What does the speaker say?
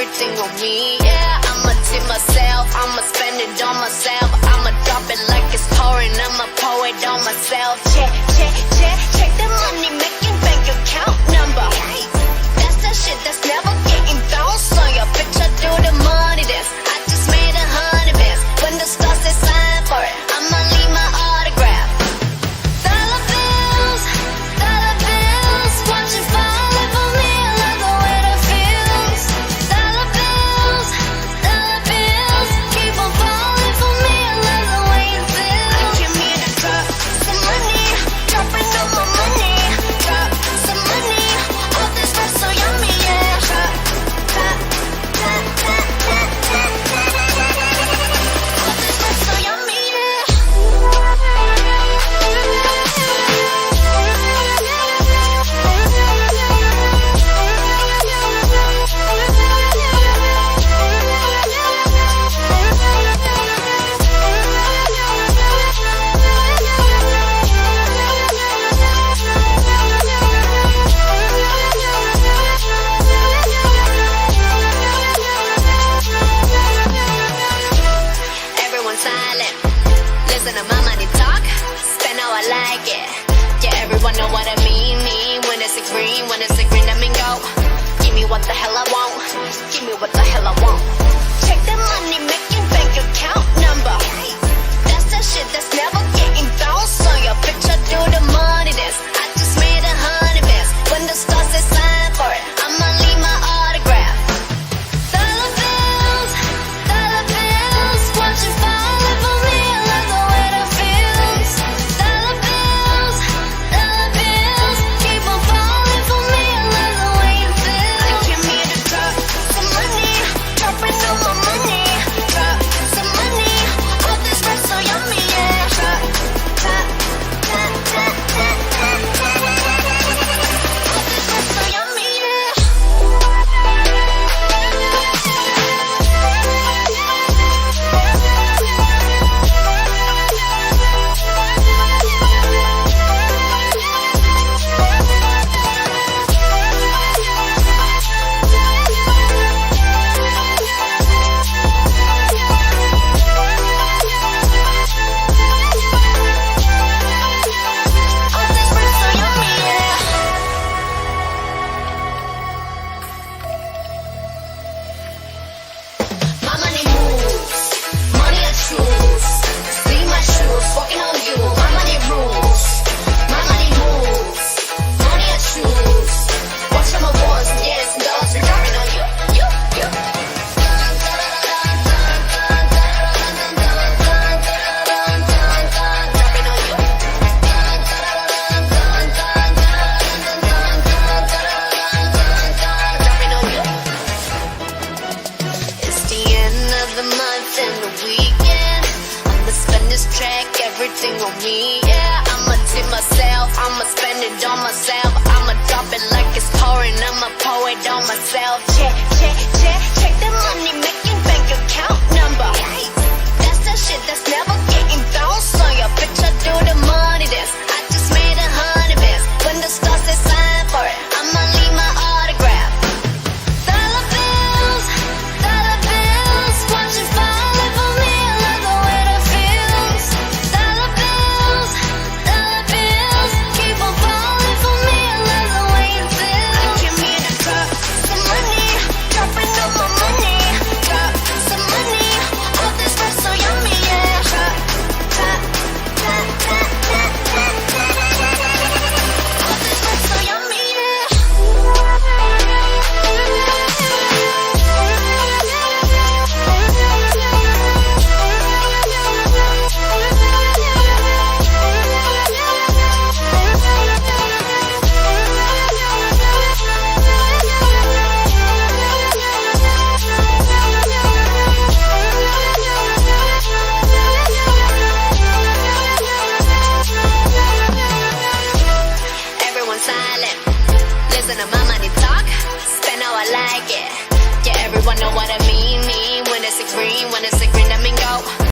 everything on me. Yeah, I'ma tip myself, I'ma spend it on myself. I'ma drop it like it's pouring, I'ma pour it on myself. Check, check, check, check the money making bank account number. That's the shit that's never getting bounced on your picture. Do the money dance. I just made 100 bands. When the stars say sign for it, I'ma leave my autograph. Dollar bills, watch it falling for me. I love the way that feels. Dollar bills, keep on falling for me. I love the way it feels. I came here to drop some money, dropping all my money. Drop some money, all this stuff so yummy, yeah. Drop, drop, drop, drop, drop, drop, drop. All this stuff so yummy, everyone silent. Listen to my money talk. Spend how I like it. Yeah, everyone know what I mean. When it's a green, I mean go. Give me what the hell I want. Give me what the hell I want. Check the money making bank account number. That's the shit that's never getting bounced on your picture. Do the money dance. I just made 100 bands. When the stars say sign for it, I'ma leave my autograph. Dollar bills, watch it falling for me. I love the way that feels. Dollar bills, keep on falling for me. I love the way it feels. I came here to drop some money, dropping all my money. Drop some money, all this stuff so yummy, yeah. Drop, drop, drop, drop, drop, drop, drop. All this stuff so yummy, yeah. All this stuff so yummy, yeah. My money moves, money I choose. Leave my shoes, walking on you. My money rules, my money moves, money I choose. Watch my boys, yes, dogs, we're dropping on you, you. Dropping on you. Dropping on you. It's the end of the month and the weekend. I'ma spend this track, everything on me. Yeah, I'ma tip myself, I'ma spend it on myself. I'ma drop it like it's pouring, I'ma pour it on myself. Check, check, check, check the money making bank account number. That's the shit that's never getting bounced on your picture. Do the money dance. I just made 100 bands. When the stars say sign for it, I'ma leave my autograph. Dollar bills, watch it falling for me. I love the way that feels. Dollar bills, keep on falling for me. I love the way it feels. I came here to drop some money, dropping all my money. Drop some money, all this stuff so yummy, yeah. Drop, drop, drop, drop, drop, drop, drop. All this stuff so yummy, yeah. Everyone silent. Listen to my money talk. Spend how I like it. Yeah, everyone know what I mean. When it's a green, I mean go.